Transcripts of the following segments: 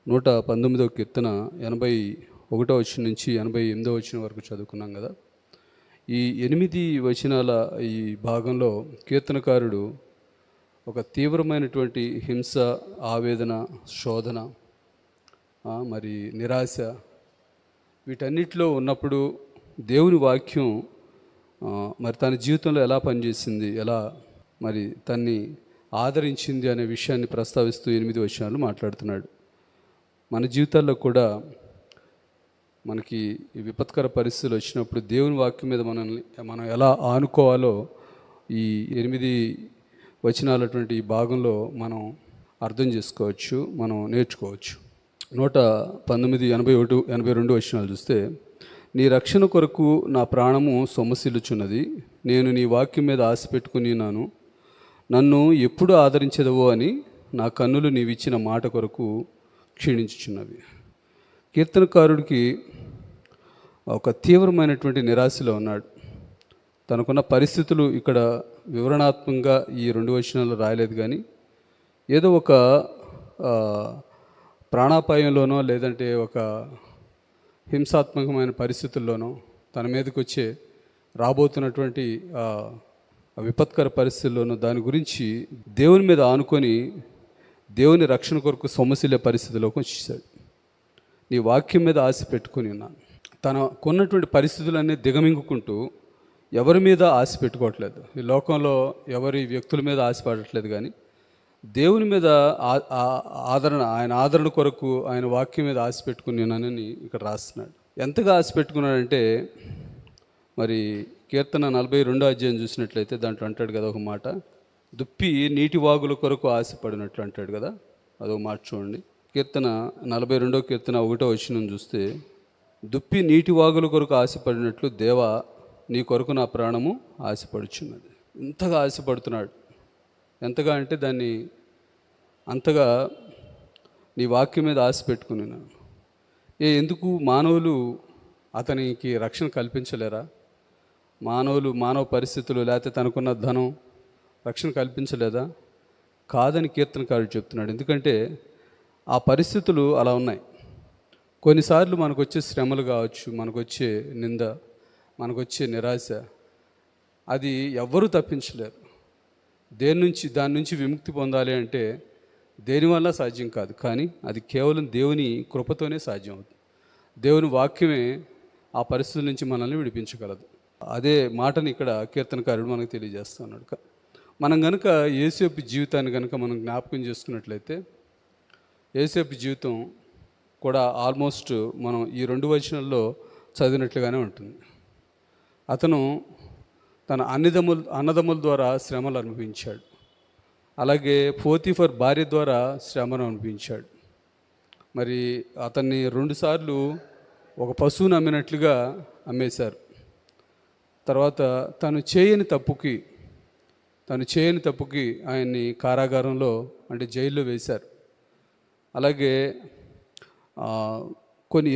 119వ కీర్తన 81వ వచనం నుంచి 88వ వచనం వరకు చదువుకున్నాం కదా. ఈ 8 వచనాల ఈ భాగంలో కీర్తనకారుడు ఒక తీవ్రమైనటువంటి హింస, ఆవేదన, శోధన, మరి నిరాశ, వీటన్నిటిలో ఉన్నప్పుడు దేవుని వాక్యం మరి తన జీవితంలో ఎలా పనిచేసింది, ఎలా మరి తన్ని ఆదరించింది అనే విషయాన్ని ప్రస్తావిస్తూ 8 వచనాలు మాట్లాడుతున్నాడు. మన జీవితాల్లో కూడా మనకి ఈ విపత్కర పరిస్థితులు వచ్చినప్పుడు దేవుని వాక్యం మీద మనం ఎలా ఆనుకోవాలో ఈ 8 వచనాలటువంటి ఈ భాగంలో మనం అర్థం చేసుకోవచ్చు, మనం నేర్చుకోవచ్చు. 119, 82 వచనాలు చూస్తే, నీ రక్షణ కొరకు నా ప్రాణము సొమ్మసిల్లుచున్నది, నేను నీ వాక్యం మీద ఆశ పెట్టుకున్నాను, నన్ను ఎప్పుడు ఆదరించదవో అని నా కన్నులు నీవిచ్చిన మాట కొరకు క్షీణించుచున్నవి. కీర్తనకారుడికి ఒక తీవ్రమైనటువంటి నిరాశలో ఉన్నాడు. తనకున్న పరిస్థితులు ఇక్కడ వివరణాత్మకంగా ఈ 2 వచనాల్లో రాయలేదు, కానీ ఏదో ఒక ప్రాణాపాయంలోనో లేదంటే ఒక హింసాత్మకమైన పరిస్థితుల్లోనో తన మీదకి వచ్చే రాబోతున్నటువంటి విపత్కర పరిస్థితుల్లోనూ దాని గురించి దేవుని మీద ఆనుకొని దేవుని రక్షణ కొరకు సొమ్మసిల్లే పరిస్థితిలోకి వచ్చేసాడు. నీ వాక్యం మీద ఆశ పెట్టుకుని ఉన్నాను. తనకున్నటువంటి పరిస్థితులన్నీ దిగమింగుకుంటూ ఎవరి మీద ఆశ పెట్టుకోవట్లేదు, ఈ లోకంలో ఎవరి వ్యక్తుల మీద ఆశపడట్లేదు, కానీ దేవుని మీద ఆయన ఆదరణ కొరకు ఆయన వాక్యం మీద ఆశ పెట్టుకుని ఉన్నానని ఇక్కడ రాస్తున్నాడు. ఎంతగా ఆశ పెట్టుకున్నాడంటే, మరి కీర్తన 42వ అధ్యాయం చూసినట్లయితే దాంట్లో అంటాడు కదా ఒక మాట, దుప్పి నీటి వాగుల కొరకు ఆశపడినట్లు అంటాడు కదా. అదొక మాట చూడండి. కీర్తన 42వ కీర్తన 1వ వచనం చూస్తే, దుప్పి నీటి వాగుల కొరకు ఆశపడినట్లు దేవా నీ కొరకు నా ప్రాణము ఆశపడుచున్నది. ఇంతగా ఆశపడుతున్నాడు. ఎంతగా అంటే దాన్ని అంతగా నీ వాక్యం మీద ఆశ పెట్టుకున్నాను. ఎందుకు మానవులు అతనికి రక్షణ కల్పించలేరా? మానవ పరిస్థితులు లేకపోతే తనకున్న ధనం రక్షణ కల్పించలేదా? కాదని కీర్తనకారుడు చెప్తున్నాడు. ఎందుకంటే ఆ పరిస్థితులు అలా ఉన్నాయి. కొన్నిసార్లు మనకు వచ్చే శ్రమలు కావచ్చు, మనకు వచ్చే నింద, మనకు వచ్చే నిరాశ, అది ఎవ్వరూ తప్పించలేరు. దాని నుంచి విముక్తి పొందాలి అంటే దేనివల్ల సాధ్యం కాదు, కానీ అది కేవలం దేవుని కృపతోనే సాధ్యం అవుతుంది. దేవుని వాక్యమే ఆ పరిస్థితుల నుంచి మనల్ని విడిపించగలదు. అదే మాటని ఇక్కడ కీర్తనకారుడు మనకు తెలియజేస్తున్నాడు. మనం కనుక యేసేపు జీవితాన్ని కనుక మనం జ్ఞాపకం చేసుకున్నట్లయితే, యేసేపు జీవితం కూడా ఆల్మోస్ట్ మనం ఈ 2 వచనాల్లో చదివినట్లుగానే ఉంటుంది. అతను తన అన్నదమ్ముల ద్వారా శ్రమలు అనుభవించాడు. అలాగే పోతీఫర్ భార్య ద్వారా శ్రమను అనుభవించాడు. మరి అతన్ని 2 సార్లు ఒక పశువును అమ్మినట్లుగా అమ్మేశారు. తర్వాత తను చేయని తప్పుకి ఆయన్ని కారాగారంలో అంటే జైల్లో వేశారు. అలాగే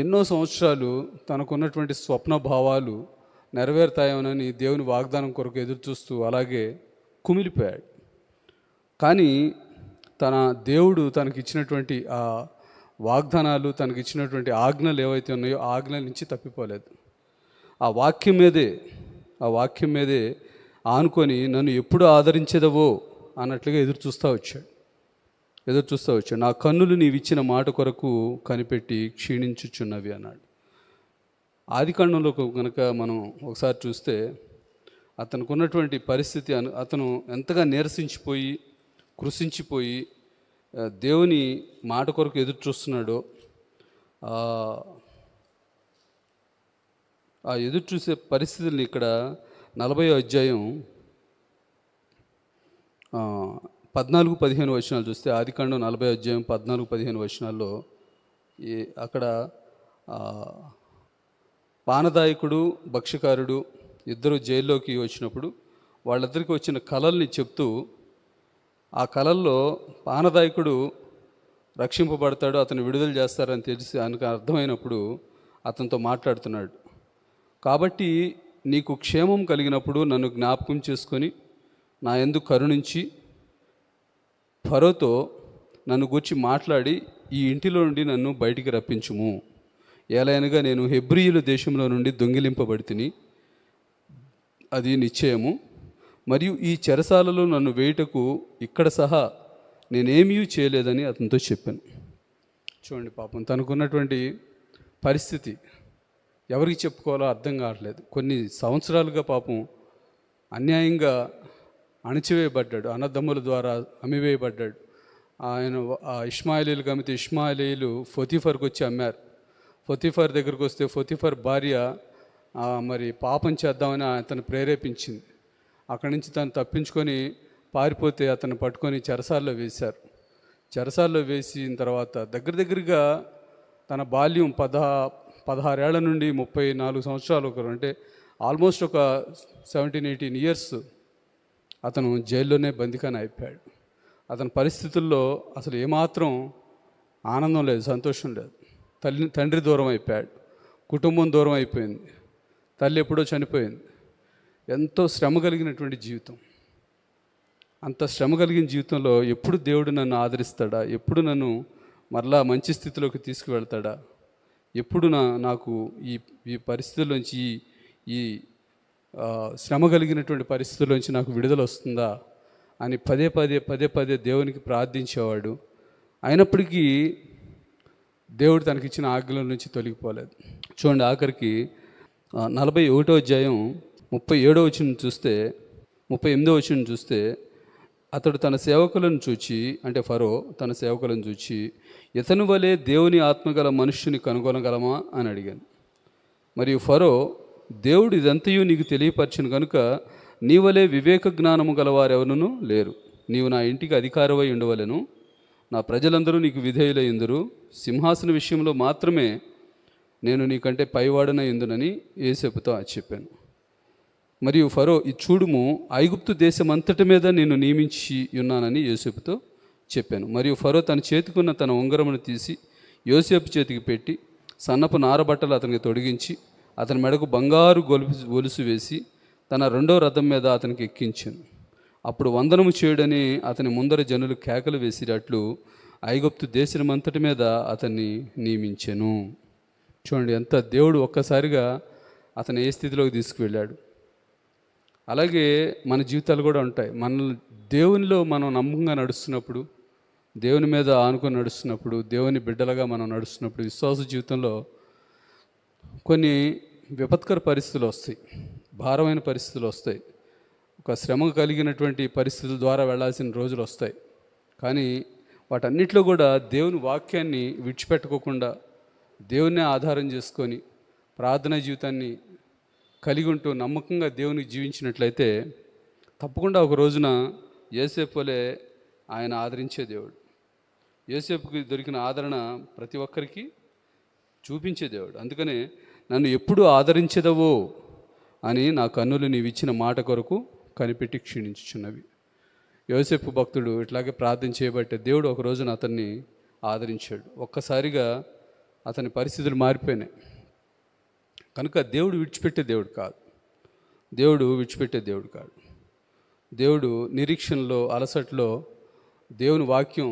ఎన్నో సంవత్సరాలు తనకున్నటువంటి స్వప్న భావాలు నెరవేరుతాయోనని దేవుని వాగ్దానం కొరకు ఎదురు చూస్తూ అలాగే కుమిలిపోయాడు. కానీ దేవుడు తనకిచ్చినటువంటి ఆ వాగ్దానాలు, తనకిచ్చినటువంటి ఆజ్ఞలు ఏవైతే ఉన్నాయో ఆ ఆజ్ఞల నుంచి తప్పిపోలేదు. ఆ వాక్యం మీదే ఆనుకొని నన్ను ఎప్పుడు ఆదరించేదవో అన్నట్లుగా ఎదురు చూస్తూ వచ్చాడు. నా కన్నులు నీవిచ్చిన మాట కొరకు కనిపెట్టి క్షీణించుచున్నవి అన్నాడు. ఆదికాండంలో కనుక మనం ఒకసారి చూస్తే అతనికి ఉన్నటువంటి పరిస్థితి, అతను ఎంతగా నీరసించిపోయి కృషించిపోయి దేవుని మాట కొరకు ఎదురు చూస్తున్నాడో, ఆ ఎదురు చూసే పరిస్థితుల్ని ఇక్కడ 40వ అధ్యాయం 14-15 వచనాలు చూస్తే, ఆదికాండం 40వ అధ్యాయం 14-15 వచనాల్లో అక్కడ పానదాయకుడు, భక్ష్యకారుడు ఇద్దరు జైల్లోకి వచ్చినప్పుడు వాళ్ళిద్దరికి వచ్చిన కలల్ని చెప్తూ, ఆ కలల్లో పానదాయకుడు రక్షింపబడతాడు, అతను విడుదల చేస్తారని తెలిసి ఆయనకు అర్థమైనప్పుడు అతనితో మాట్లాడుతున్నాడు. కాబట్టి నీకు క్షేమం కలిగినప్పుడు నన్ను జ్ఞాపకం చేసుకొని నా యందు కరుణించి ఫరోతో నన్ను గూర్చి మాట్లాడి ఈ ఇంటిలో నుండి నన్ను బయటికి రప్పించుము. ఏలయనగా నేను హెబ్రీయుల దేశంలో నుండి దొంగిలింపబడి తిని, అది నిశ్చయము. మరియు ఈ చెరసాలలో నన్ను వేయుటకు ఇక్కడ సహా నేనేమీ చేయలేదని అతనితో చెప్పాను. చూడండి, పాపం తనకున్నటువంటి పరిస్థితి ఎవరికి చెప్పుకోవాలో అర్థం కావట్లేదు. కొన్ని సంవత్సరాలుగా పాపం అన్యాయంగా అణచివేయబడ్డాడు, అన్నదమ్ముల ద్వారా అమ్మివేయబడ్డాడు. ఆయన ఇష్మాయిలీలకు అమ్మితే ఇష్మాయిలీలు ఫొతీఫర్కి వచ్చి అమ్మారు. ఫొతీఫర్ దగ్గరికి వస్తే ఫొతీఫర్ భార్య మరి పాపం చేద్దామని అతను ప్రేరేపించింది. అక్కడి నుంచి తను తప్పించుకొని పారిపోతే అతను పట్టుకొని చెరసాల్లో వేశారు. చెరసాల్లో వేసిన తర్వాత దగ్గరగా తన బాల్యం 16 ఏళ్ల నుండి 34 సంవత్సరాలు, అంటే ఆల్మోస్ట్ ఒక 17-18 ఇయర్స్ అతను జైల్లోనే బందిఖాన అయిపోయాడు. అతని పరిస్థితుల్లో అసలు ఏమాత్రం ఆనందం లేదు, సంతోషం లేదు. తండ్రి దూరం అయిపోయాడు, కుటుంబం దూరం అయిపోయింది, తల్లి ఎప్పుడో చనిపోయింది. ఎంతో శ్రమ కలిగినటువంటి జీవితం. అంత శ్రమ కలిగిన జీవితంలో ఎప్పుడు దేవుడు నన్ను ఆదరిస్తాడా, ఎప్పుడు నన్ను మరలా మంచి స్థితిలోకి తీసుకువెళ్తాడా, ఎప్పుడు నాకు ఈ పరిస్థితుల్లోంచి ఈ శ్రమ కలిగినటువంటి పరిస్థితుల్లోంచి నాకు విడుదల వస్తుందా అని పదే దేవునికి ప్రార్థించేవాడు. అయినప్పటికీ దేవుడు తనకిచ్చిన ఆజ్ఞల నుంచి తొలగిపోలేదు. చూడండి, ఆఖరికి 41వ అధ్యాయం 37వ వచనం చూస్తే, 38వ వచనం చూస్తే, అతడు తన సేవకులను చూచి, అంటే ఫరో తన సేవకులను చూచి, ఇతను వలె దేవుని ఆత్మగల మనుష్యుని కనుగొనగలమా అని అడిగాను. మరియు ఫరో, దేవుడు ఇదంతయు నీకు తెలియపరచను కనుక నీ వలె వివేక జ్ఞానము గలవారెవరునూ లేరు. నీవు నా ఇంటికి అధికారమై ఉండవలెను, నా ప్రజలందరూ నీకు విధేయులై ఉందురు. సింహాసన విషయంలో మాత్రమే నేను నీకంటే పైవాడనై ఉందునని యోసేపుతో చెప్పాను. మరియు ఫరో, ఈ చూడుము, ఐగుప్తు దేశమంతటి మీద నేను నియమించి ఉన్నానని యోసేపుతో చెప్పాను. మరియు ఫరో తన చేతికున్న తన ఉంగరమును తీసి యోసేపు చేతికి పెట్టి సన్నపు నారబట్టలు అతనికి తొడిగించి అతని మెడకు బంగారు గొలుసు వేసి తన 2వ రథం మీద అతనికి ఎక్కించాను. అప్పుడు వందనము చేయడని అతని ముందర జనులు కేకలు వేసినట్లు ఐగుప్తు దేశమంతటి మీద అతన్ని నియమించాను. చూడండి, ఎంత దేవుడు ఒక్కసారిగా అతను ఏ స్థితిలోకి తీసుకువెళ్ళాడు. అలాగే మన జీవితాలు కూడా ఉంటాయి. దేవునిలో మనం నమ్మకంగా నడుస్తున్నప్పుడు, దేవుని మీద ఆనుకొని నడుస్తున్నప్పుడు, దేవుని బిడ్డలుగా మనం నడుస్తున్నప్పుడు, విశ్వాస జీవితంలో కొన్ని విపత్కర పరిస్థితులు వస్తాయి, భారమైన పరిస్థితులు వస్తాయి, ఒక శ్రమ కలిగినటువంటి పరిస్థితుల ద్వారా వెళ్ళాల్సిన రోజులు వస్తాయి. కానీ వాటన్నిటిలో కూడా దేవుని వాక్యాన్ని విడిచిపెట్టుకోకుండా దేవున్నే ఆధారం చేసుకొని ప్రార్థనా జీవితాన్ని కలిగి ఉంటూ నమ్మకంగా దేవునికి జీవించినట్లయితే తప్పకుండా ఒక రోజున యోసేపు వలె ఆయన ఆదరించే దేవుడు. యోసేపుకి దొరికిన ఆదరణ ప్రతి ఒక్కరికి చూపించే దేవుడు. అందుకనే నన్ను ఎప్పుడు ఆదరించేదవో అని నా కన్నులు నీవిచ్చిన మాట కొరకు కనిపెట్టి క్షీణించుచున్నవి. యోసేపు భక్తుడు ఇట్లాగే ప్రార్థన చేయబట్టే దేవుడు ఒక రోజున అతన్ని ఆదరించాడు. ఒక్కసారిగా అతని పరిస్థితులు మారిపోయినాయి. కనుక దేవుడు విడిచిపెట్టే దేవుడు కాదు, దేవుడు నిరీక్షణలో, అలసటలో దేవుని వాక్యం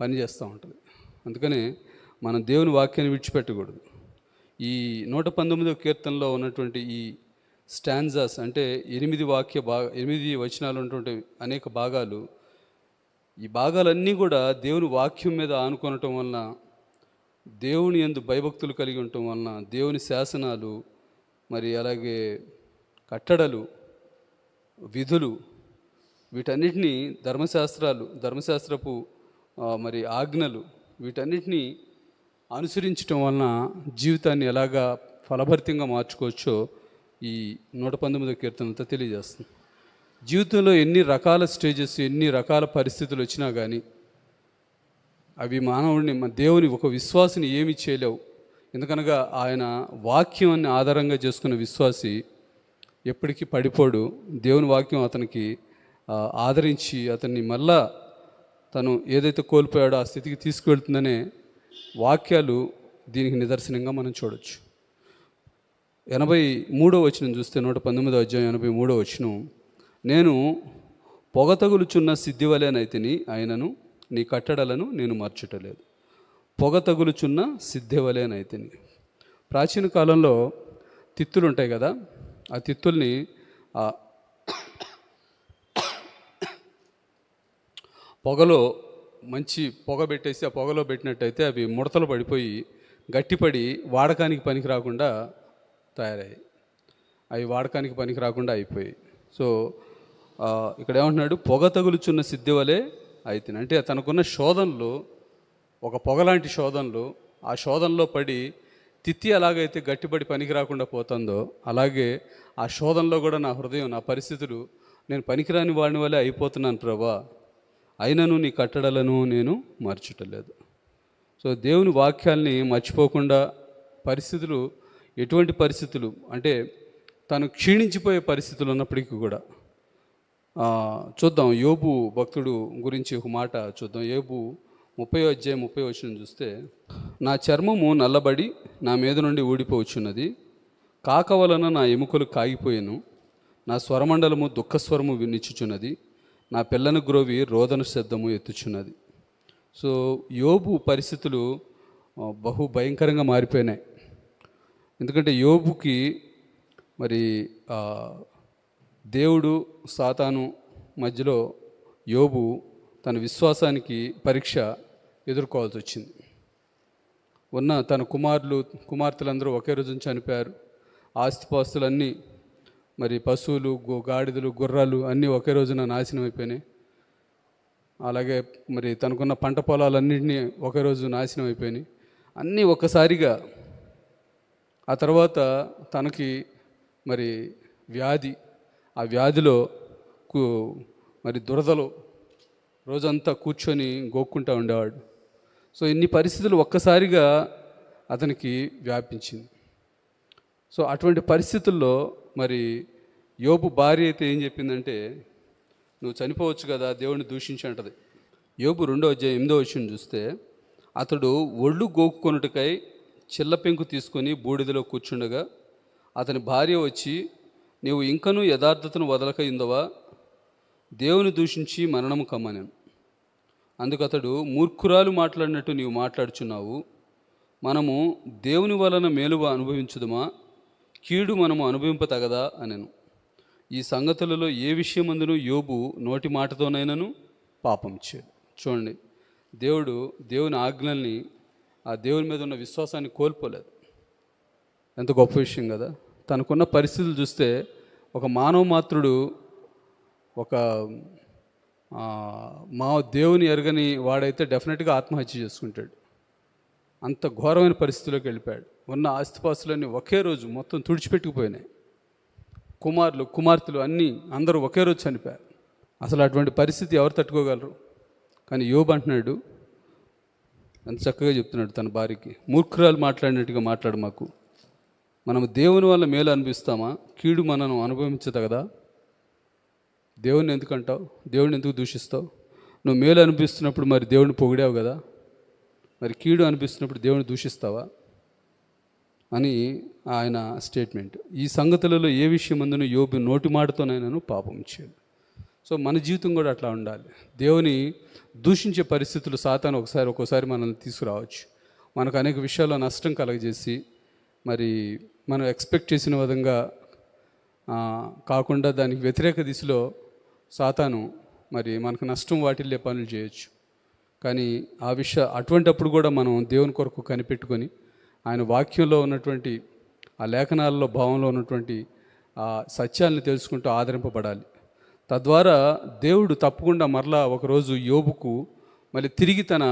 పనిచేస్తూ ఉంటుంది. అందుకనే మనం దేవుని వాక్యాన్ని విడిచిపెట్టకూడదు. ఈ 119వ కీర్తనలో ఉన్నటువంటి ఈ స్టాంజాస్, అంటే 8 వచనాలు ఉన్నటువంటి అనేక భాగాలు, ఈ భాగాలన్నీ కూడా దేవుని వాక్యం మీద ఆనుకొనటం వలన, దేవుని యందు భయభక్తులు కలిగి ఉండటం వలన, దేవుని శాసనాలు, మరి అలాగే కట్టడలు, విధులు, వీటన్నిటినీ ధర్మశాస్త్రపు మరి ఆజ్ఞలు, వీటన్నిటినీ అనుసరించటం వలన జీవితాన్ని ఎలాగా ఫలభరితంగా మార్చుకోవచ్చో ఈ 119వ కీర్తనతో తెలియజేస్తుంది. జీవితంలో ఎన్ని రకాల స్టేజెస్, ఎన్ని రకాల పరిస్థితులు వచ్చినా కానీ అవి మానవుడిని, దేవుని ఒక విశ్వాసిని ఏమి చేయలేవు. ఎందుకనగా ఆయన వాక్యాన్ని ఆధారంగా చేసుకున్న విశ్వాసి ఎప్పటికీ పడిపోడు. దేవుని వాక్యం అతనికి ఆదరించి అతన్ని మళ్ళా తను ఏదైతే కోల్పోయాడో ఆ స్థితికి తీసుకువెళ్తుందనే వాక్యాలు దీనికి నిదర్శనంగా మనం చూడొచ్చు. 83వ వచనం చూస్తే, 119వ అధ్యాయం 83వ వచనం, నేను పొగతగులుచున్న సిద్ధివలేనైతిని అయినను నీ కట్టడలను నేను మర్చుటలేదు. పొగ తగులుచున్న సిద్ధెవలేనైతిని. ప్రాచీన కాలంలో తిత్తులు ఉంటాయి కదా, ఆ తిత్తుల్ని పొగలో మంచి పొగ పెట్టేసి ఆ పొగలో పెట్టినట్టయితే అవి ముడతలు పడిపోయి గట్టిపడి వాడకానికి పనికి రాకుండా తయారయ్యాయి. అవి వాడకానికి పనికి రాకుండా అయిపోయాయి. సో ఇక్కడ ఏమంటున్నాడు, పొగ తగులుచున్న సిద్ధి వలె అయితేనే. అంటే తనకున్న శోధనలు, ఒక పొగలాంటి శోధనలు, ఆ శోధనలో పడి తిత్తి ఎలాగైతే గట్టిపడి పనికి రాకుండా పోతుందో అలాగే ఆ శోధనలో కూడా నా హృదయం, నా పరిస్థితులు, నేను పనికిరాని వాడిని వల్లే అయిపోతున్నాను ప్రభా, అయినను నీ కట్టడలను నేను మర్చుటలేదు. సో దేవుని వాక్యాల్ని మర్చిపోకుండా పరిస్థితులు, ఎటువంటి పరిస్థితులు అంటే తను క్షీణించిపోయే పరిస్థితులు ఉన్నప్పటికీ కూడా చూద్దాం. యోబు భక్తుడు గురించి ఒక మాట చూద్దాం. యోబు 30 చూస్తే, నా చర్మము నల్లబడి నా మీద నుండి ఊడిపోవచ్చున్నది, కాక వలన నా ఎముకలు కాగిపోయాను, నా స్వరమండలము దుఃఖస్వరము వినిచ్చుచున్నది, నా పిల్లను గ్రోవి రోదన శబ్దము ఎత్తుచున్నది. సో యోబు పరిస్థితులు బహు భయంకరంగా మారిపోయినాయి. ఎందుకంటే యోబుకి మరి దేవుడు సాతాను మధ్యలో యోబు తన విశ్వాసానికి పరీక్ష ఎదుర్కోవాల్సి వచ్చింది. ఉన్న తన కుమార్తెలందరూ ఒకే రోజున చనిపోయారు. ఆస్తిపాస్తులన్నీ, మరి పశువులు, గాడిదలు, గుర్రాలు అన్నీ ఒకే రోజున నాశనం అయిపోయినాయి. అలాగే మరి తనకున్న పంట పొలాలన్నింటినీ ఒకే రోజు నాశనం అయిపోయినాయి. అన్నీ ఒక్కసారిగా. ఆ తర్వాత తనకి మరి వ్యాధి, ఆ వ్యాధిలో మరి దురదలో రోజంతా కూర్చొని గోక్కుంటూ ఉండేవాడు. సో ఇన్ని పరిస్థితులు ఒక్కసారిగా అతనికి వ్యాపించింది. సో అటువంటి పరిస్థితుల్లో మరి యోబు భార్య అయితే ఏం చెప్పిందంటే, నువ్వు చనిపోవచ్చు కదా, దేవుడిని దూషించి అంటది. యోబు 2:8 చూస్తే, అతడు ఒళ్ళు గోక్కుకొనుటకై చిల్ల పెంకు తీసుకొని బూడిదలో కూర్చుండగా అతని భార్య వచ్చి, నీవు ఇంకనూ యథార్థతను వదలక ఇందవా, దేవుని దూషించి మరణము కమ్మనెను. అందుకు అతడు, మూర్ఖురాలు మాట్లాడినట్టు నీవు మాట్లాడుచున్నావు, మనము దేవుని వలన మేలువ అనుభవించుదమా, కీడు మనము అనుభవింపతగదా అనెను. ఈ సంగతులలో ఏ విషయమందును యోబు నోటి మాటతోనైనను పాపం చేయడు. చూడండి, దేవుని ఆజ్ఞల్ని, ఆ దేవుని మీద ఉన్న విశ్వాసాన్ని కోల్పోలేదు. ఎంత గొప్ప విషయం కదా. తనకున్న పరిస్థితులు చూస్తే ఒక మానవ మాత్రుడు, ఒక దేవుని ఎరగని వాడైతే డెఫినెట్గా ఆత్మహత్య చేసుకుంటాడు. అంత ఘోరమైన పరిస్థితిలోకి వెళ్ళిపోయాడు. ఉన్న ఆస్తిపాస్తులన్నీ ఒకే రోజు మొత్తం తుడిచిపెట్టుకుపోయినాయి. కుమార్తెలు అందరూ ఒకే రోజు చనిపోయారు. అసలు అటువంటి పరిస్థితి ఎవరు తట్టుకోగలరు? కానీ యోబు అంటున్నాడు, ఎంత చక్కగా చెప్తున్నాడు తన భార్యకి, మూర్ఖురాలు మాట్లాడినట్టుగా మాట్లాడు మాకు, మనం దేవుని వల్ల మేలు అనిపిస్తామా, కీడు మనను అనుభవించదు. దేవుని ఎందుకు అంటావు? దేవుడిని ఎందుకు దూషిస్తావు? నువ్వు మేలు అనిపిస్తున్నప్పుడు మరి దేవుడిని పొగిడావు కదా, మరి కీడు అనిపిస్తున్నప్పుడు దేవుడిని దూషిస్తావా అని ఆయన స్టేట్మెంట్. ఈ సంగతులలో ఏ విషయం అందును యోబు నోటి మాటతోనైనాను పాపం చేయడు. సో మన జీవితం కూడా అట్లా ఉండాలి. దేవుని దూషించే పరిస్థితులు సాతాను ఒక్కోసారి మనల్ని తీసుకురావచ్చు. మనకు అనేక విషయాల్లో నష్టం కలగజేసి, మరి మనం ఎక్స్పెక్ట్ చేసిన విధంగా కాకుండా దానికి వ్యతిరేక దిశలో సాతాను మరి మనకు నష్టం వాటిల్లే పనులు చేయొచ్చు. కానీ అటువంటప్పుడు కూడా మనం దేవుని కొరకు కనిపెట్టుకొని ఆయన వాక్యంలో ఉన్నటువంటి ఆ లేఖనాలలో భావంలో ఉన్నటువంటి ఆ సత్యాలను తెలుసుకుంటూ ఆదరింపబడాలి. తద్వారా దేవుడు తప్పకుండా మరలా ఒకరోజు యోబుకు మళ్ళీ తిరిగి తన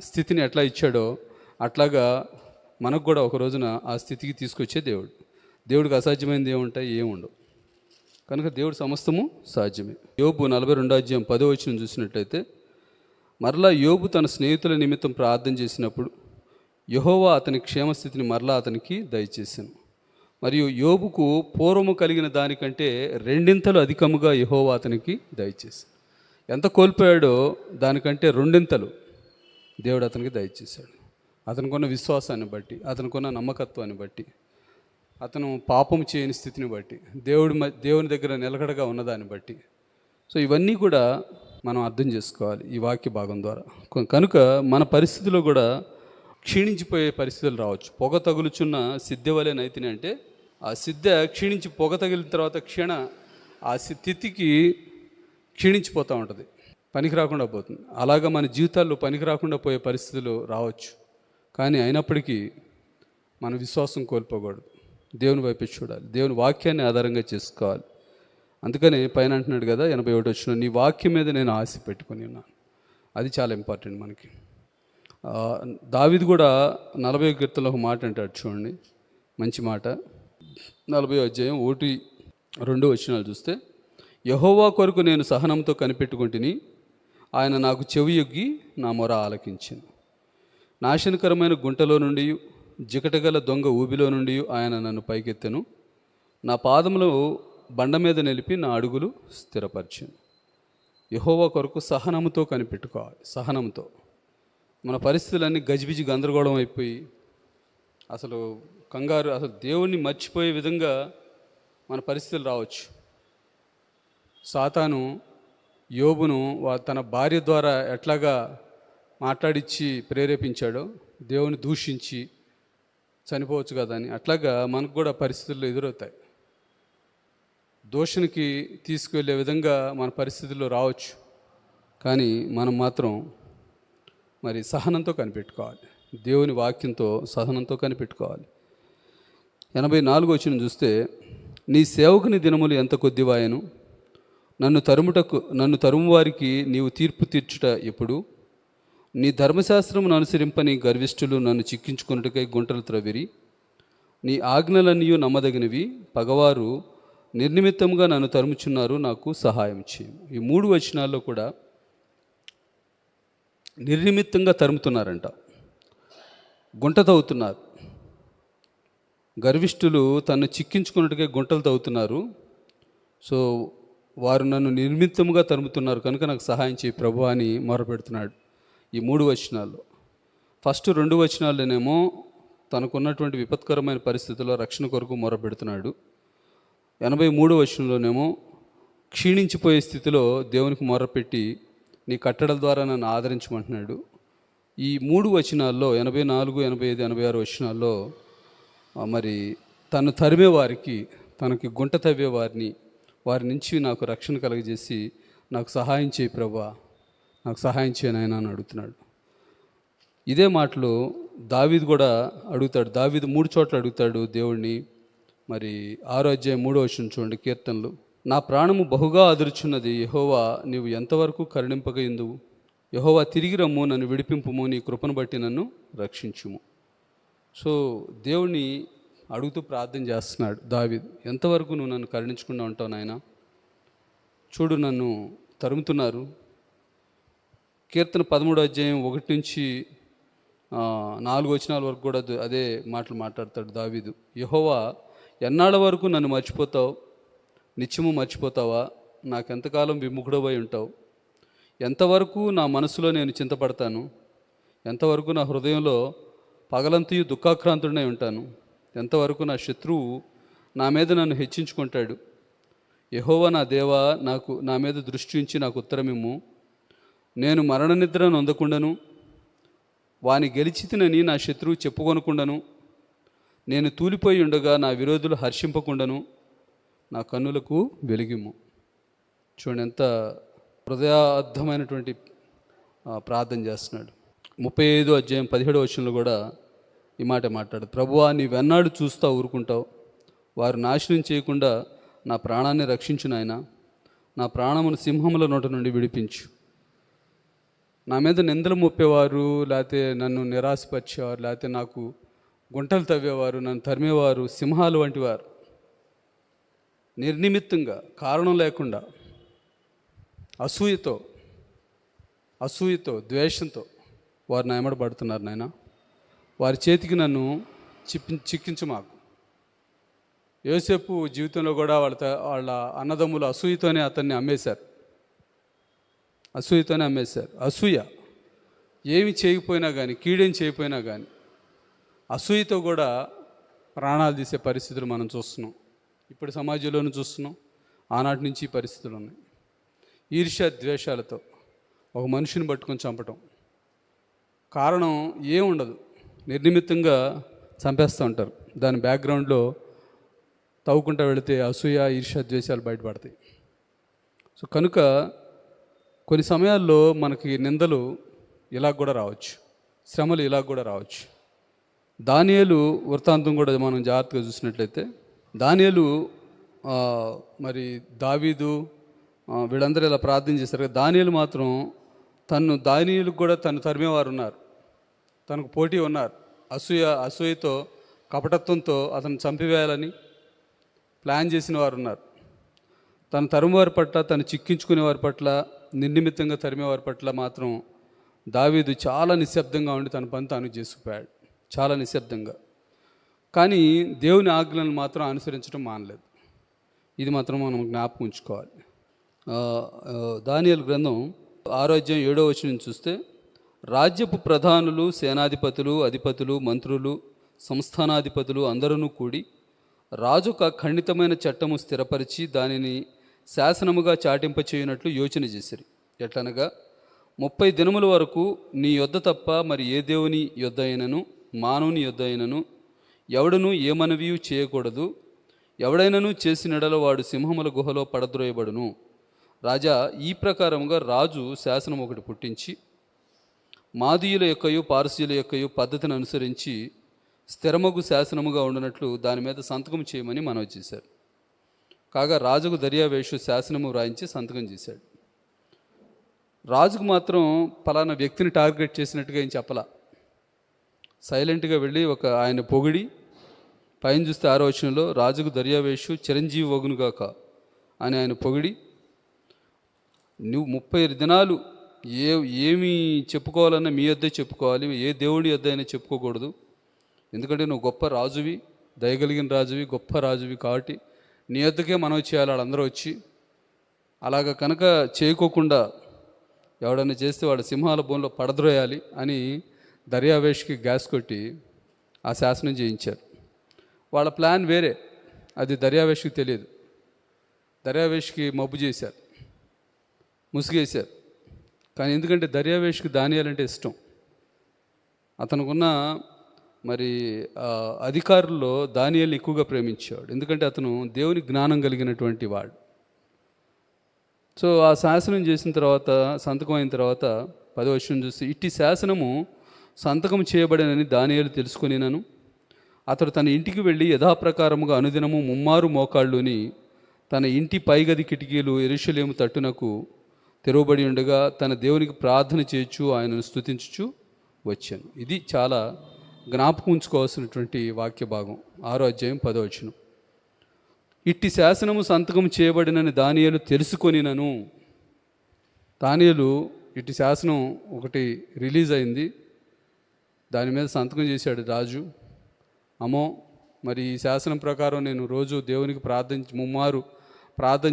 స్థితిని ఎట్లా ఇచ్చాడో అట్లాగా మనకు కూడా ఒక రోజున ఆ స్థితికి తీసుకొచ్చే దేవుడికి అసాధ్యమైనది ఏముంటాయి? ఏముండవు. కనుక దేవుడు సమస్తము సాధ్యమే. యోబు 42:10 చూసినట్లయితే, మరలా యోబు తన స్నేహితుల నిమిత్తం ప్రార్థన చేసినప్పుడు యెహోవా అతని క్షేమస్థితిని మరలా అతనికి దయచేశాను. మరియు యోబుకు పూర్వము కలిగిన దానికంటే 2 అధికముగా యెహోవా అతనికి దయచేశాను. ఎంత కోల్పోయాడో దానికంటే 2 దేవుడు అతనికి దయచేశాడు. అతనికున్న విశ్వాసాన్ని బట్టి, అతనికున్న నమ్మకత్వాన్ని బట్టి, అతను పాపం చేయని స్థితిని బట్టి, దేవుని దగ్గర నిలకడగా ఉన్నదాన్ని బట్టి. సో ఇవన్నీ కూడా మనం అర్థం చేసుకోవాలి ఈ వాక్య భాగం ద్వారా. కనుక మన పరిస్థితిలో కూడా క్షీణించిపోయే పరిస్థితులు రావచ్చు. పొగ తగులుచున్న సిద్ధ వలె నైతిని అంటే ఆ సిద్ధ క్షీణించి పొగ తగిలిన తర్వాత ఆ స్థితికి క్షీణించిపోతూ ఉంటుంది, పనికి రాకుండా పోతుంది. అలాగా మన జీవితాల్లో పనికి రాకుండా పోయే పరిస్థితులు రావచ్చు. కానీ అయినప్పటికీ మన విశ్వాసం కోల్పోకూడదు, దేవుని వైపు చూడాలి, దేవుని వాక్యాన్ని ఆధారంగా చేసుకోవాలి. అందుకని పైన అంటున్నాడు కదా 81 వచ్చిన, నీ వాక్యం మీద నేను ఆశ పెట్టుకొని ఉన్నాను. అది చాలా ఇంపార్టెంట్ మనకి. దావీదు కూడా 40వ కీర్తనలో ఒక మాట అంటాడు చూడండి, మంచి మాట. 40వ అధ్యాయం 1-2 వచనాలు చూస్తే, యెహోవా కొరకు నేను సహనంతో కనిపెట్టుకుంటుని, ఆయన నాకు చెవియొగ్గి నా మొర ఆలకించింది. నాశనకరమైన గుంటలో నుండి, జికటగల దొంగ ఊబిలో నుండి ఆయన నన్ను పైకెత్తెను. నా పాదములు బండ మీద నిలిపి నా అడుగులు స్థిరపరిచాను. యెహోవా కొరకు సహనంతో కనిపెట్టుకోవాలి. సహనంతో మన పరిస్థితులన్నీ గజిబిజి గందరగోళం అయిపోయి అసలు కంగారు, అసలు దేవుణ్ణి మర్చిపోయే విధంగా మన పరిస్థితులు రావచ్చు. సాతాను యోబును తన భార్య ద్వారా ఎట్లాగా మాట్లాడించి ప్రేరేపించాడో, దేవుని దూషించి చనిపోవచ్చు కదా అని, అట్లాగా మనకు కూడా పరిస్థితుల్లో ఎదురవుతాయి. దోషణకి తీసుకువెళ్ళే విధంగా మన పరిస్థితుల్లో రావచ్చు. కానీ మనం మాత్రం మరి సహనంతో కనిపెట్టుకోవాలి, దేవుని వాక్యంతో సహనంతో కనిపెట్టుకోవాలి. 84 వచనం చూస్తే, నీ సేవకుని దినములు ఎంత కొద్దివాయను, నన్ను తరుము వారికి నీవు తీర్పు తీర్చుట ఎప్పుడు? నీ ధర్మశాస్త్రమును అనుసరింపని గర్విష్ఠులు నన్ను చిక్కించుకున్నట్టుకై గుంటలు త్రవిరి. నీ ఆజ్ఞలన్నీ నమ్మదగినవి, పగవారు నిర్నిమిత్తముగా నన్ను తరుముచున్నారు, నాకు సహాయం చేయము. ఈ 3 వచనాల్లో కూడా నిర్నిమిత్తంగా తరుముతున్నారంట, గుంట తవ్వుతున్నారు. గర్విష్ఠులు తను చిక్కించుకున్నట్టుగా గుంటలు తవ్వుతున్నారు. సో వారు నన్ను నిర్మిత్తముగా తరుముతున్నారు కనుక నాకు సహాయం చేయి ప్రభు అని మొరపెడుతున్నాడు ఈ 3 వచనాల్లో. ఫస్ట్ 2 వచనాల్లోనేమో తనకున్నటువంటి విపత్కరమైన పరిస్థితుల్లో రక్షణ కొరకు మొరపెడుతున్నాడు. 83 వచనంలోనేమో క్షీణించిపోయే స్థితిలో దేవునికి మొరపెట్టి నీ కట్టడల ద్వారా నన్ను ఆదరించమంటున్నాడు. ఈ 3 వచనాల్లో 84, 85, 86 వచనాల్లో మరి తను తరిమే వారికి, తనకి గుంట తవ్వే వారి నుంచి నాకు రక్షణ కలగజేసి నాకు సహాయం చేయి ప్రభా, నాకు సహాయం చేయను ఆయన అని అడుగుతున్నాడు. ఇదే మాటలు దావీదు కూడా అడుగుతాడు. దావీదు 3 చోట్ల అడుగుతాడు దేవుణ్ణి. మరి 6వ అధ్యాయం 3వ వచనం చూడండి, కీర్తనలు. నా ప్రాణము బహుగా అదురుచున్నది, యెహోవా నీవు ఎంతవరకు కరుణింపగా ఇందువు? యెహోవా తిరిగి రమ్ము, నన్ను విడిపింపుము, నీ కృపను బట్టి నన్ను రక్షించుము. సో దేవుణ్ణి అడుగుతూ ప్రార్థన చేస్తున్నాడు దావీదు. ఎంతవరకు నువ్వు నన్ను కరుణించకుండా ఉంటావు నాయన? చూడు నన్ను తరుముతున్నారు. కీర్తన 13వ అధ్యాయం 1 నుంచి 4 వచనాల వరకు కూడా అదే మాటలు మాట్లాడతాడు దావీదు. యెహోవా ఎన్నాళ్ళ వరకు నన్ను మర్చిపోతావు? నిత్యము మర్చిపోతావా? నాకెంతకాలం విముఖుడవై ఉంటావు? ఎంతవరకు నా మనసులో నేను చింతపడతాను? ఎంతవరకు నా హృదయంలో పగలంతయు దుఃఖాక్రాంతుడై ఉంటాను? ఎంతవరకు నా శత్రువు నా మీద నన్ను హెచ్చించుకుంటాడు? యెహోవా నా దేవా, నా మీద దృష్టి ఉంచి నాకు ఉత్తరమిమ్ము. నేను మరణ నిద్ర నొందకుండాను, వాని గెలిచితినని నా శత్రువు చెప్పుకొనకుండాను, నేను తూలిపోయి ఉండగా నా విరోధులు హర్షింపకుండాను నా కన్నులకు వెలిగిమ్ము. చూడండి ఎంత హృదయార్థమైనటువంటి ప్రార్థన చేస్తున్నాడు. 35వ అధ్యాయం 17వ వచనంలో కూడా ఈ మాట మాట్లాడు. ప్రభువా, నీవెన్నాడు చూస్తా ఊరుకుంటావు? వారు నాశనం చేయకుండా నా ప్రాణాన్ని రక్షించు నాయనా. నా ప్రాణమును సింహముల నోట నుండి విడిపించు. నా మీద నిందలు మోపేవారు, లేకపోతే నన్ను నిరాశపరిచేవారు, లేకపోతే నాకు గుంటలు తవ్వేవారు, నన్ను తరిమేవారు సింహాలు వంటి వారు, నిర్నిమిత్తంగా కారణం లేకుండా అసూయతో ద్వేషంతో వారు నా ఎమ్మడ పడుతున్నారు నాయన. వారి చేతికి నన్ను చిక్కించు మాకు. యోసేపు జీవితంలో కూడా వాళ్ళ అన్నదమ్ములు అసూయతోనే అతన్ని అమ్మేశారు. అసూయ ఏమి చేయకపోయినా కానీ, కీడేం చేయకపోయినా కానీ అసూయతో కూడా ప్రాణాలు తీసే పరిస్థితులు మనం చూస్తున్నాం. ఇప్పుడు సమాజంలోనూ చూస్తున్నాం. ఆనాటి నుంచి పరిస్థితులు ఉన్నాయి. ఈర్ష్య ద్వేషాలతో ఒక మనిషిని పట్టుకొని చంపటం. కారణం ఏముండదు, నిర్నిమిత్తంగా చంపేస్తూ ఉంటారు. దాని బ్యాక్గ్రౌండ్లో తవ్వుకుంటూ వెళితే అసూయ, ఈర్ష్య, ద్వేషాలు బయటపడతాయి. సో కనుక కొన్ని సమయాల్లో మనకి నిందలు ఇలా కూడా రావచ్చు, శ్రమలు ఇలా కూడా రావచ్చు. దానియేలు వృత్తాంతం కూడా మనం జాగ్రత్తగా చూసినట్లయితే, దానియేలు మరి దావీదు వీళ్ళందరూ ఇలా ప్రార్థన చేశారు. దానియేలు మాత్రం దానియేలుకు కూడా తను తరిమేవారు ఉన్నారు, తనకు పోటీ ఉన్నారు. అసూయతో కపటత్వంతో అతను చంపివేయాలని ప్లాన్ చేసిన వారు ఉన్నారు. తను తరుమువారి పట్ల, తను చిక్కించుకునేవారి పట్ల, నిర్నిమిత్తంగా తరిమేవారి పట్ల మాత్రం దావీదు చాలా నిశ్శబ్దంగా ఉండి తన పని తాను చేసుకుపోయాడు, చాలా నిశ్శబ్దంగా. కానీ దేవుని ఆజ్ఞలను మాత్రం అనుసరించడం మానలేదు. ఇది మాత్రం మనం జ్ఞాపకం ఉంచుకోవాలి. దానియేలు గ్రంథం 6వ అధ్యాయం 7వ వచనం చూస్తే, రాజ్యపు ప్రధానులు, సేనాధిపతులు, అధిపతులు, మంత్రులు, సంస్థానాధిపతులు అందరూ కూడి రాజు ఒక ఖండితమైన చట్టము స్థిరపరిచి దానిని శాసనముగా చాటింపచేయునట్లు యోచన చేసిరి. ఎట్లనగా 30 దినముల వరకు నీ యొద్ద తప్ప మరి ఏ దేవుని యొద్ద అయినను, మానవుని యొద్ద అయినను ఎవడనూ ఏ మనవియు చేయకూడదు. ఎవడైనను చేసినడల వాడు సింహముల గుహలో పడద్రోయబడును. రాజా, ఈ ప్రకారముగా రాజు శాసనం ఒకటి పుట్టించి మాదీయుల యొక్కయు పారసీయుల యొక్కయు పద్ధతిని అనుసరించి స్థిరమగు శాసనముగా ఉండినట్లు దాని మీద సంతకం చేయమని మనవి చేశారు. కాగా రాజుకు దర్యావేషు శాసనము వ్రాయించి సంతకం చేశాడు. రాజుకు మాత్రం పలానా వ్యక్తిని టార్గెట్ చేసినట్టుగా ఏం చెప్పలా. సైలెంట్గా వెళ్ళి ఆయన పొగిడి, పైన చూస్తే 6వ వచనంలో రాజుకు దర్యావేషు చిరంజీవి వగునుగాక అని ఆయన పొగిడి, నువ్వు 30 దినాలు ఏమి చెప్పుకోవాలన్నా మీ యొద్దే చెప్పుకోవాలి, ఏ దేవుడి యొద్ద అయినా చెప్పుకోకూడదు. ఎందుకంటే నువ్వు గొప్ప రాజువి, దయగలిగిన రాజువి, గొప్ప రాజువి కాబట్టి నీ యొద్దకే మనవి చేయాలి వాళ్ళందరూ వచ్చి. అలాగ కనుక చేయకోకుండా ఎవడన్నా చేస్తే వాడు సింహాల బోన్లో పడద్రోయాలి అని దర్యావేష్కి గ్యాస్ కొట్టి ఆ శాసనం చేయించారు. వాళ్ళ ప్లాన్ వేరే, అది దర్యావేష్కి తెలియదు. దర్యావేష్కి మబ్బు చేశారు, ముసుగేశారు. కానీ ఎందుకంటే దర్యావేష్కి దానియేలు అంటే ఇష్టం. అతనుకున్న మరి అధికారుల్లో దానియేలుని ఎక్కువగా ప్రేమించేవాడు, ఎందుకంటే అతను దేవుని జ్ఞానం కలిగినటువంటి వాడు. సో ఆ శాసనం చేసిన తర్వాత, సంతకం అయిన తర్వాత 10వ వచనం చూస్తే, ఇట్టి శాసనము సంతకం చేయబడినని దానియేలు తెలుసుకొనినను అతడు తన ఇంటికి వెళ్ళి యథాప్రకారముగా అనుదినము 3 మోకాళ్ళుని తన ఇంటి పైగది కిటికీలు యెరూషలేము తట్టునకు తెరవబడి ఉండగా తన దేవునికి ప్రార్థన చేయొచ్చు, ఆయనను స్తుతించుచు వచ్చాను. ఇది చాలా జ్ఞాపకం ఉంచుకోవాల్సినటువంటి వాక్య భాగం. 6వ అధ్యాయం 10వ వచనం. ఇట్టి శాసనము సంతకం చేయబడినని దానియేలు తెలుసుకొనినను. దానియేలు ఇట్టి శాసనం ఒకటి రిలీజ్ అయింది, దాని మీద సంతకం చేశాడు రాజు. అమ్మో, మరి ఈ శాసనం ప్రకారం నేను రోజు దేవునికి 3 ప్రార్థన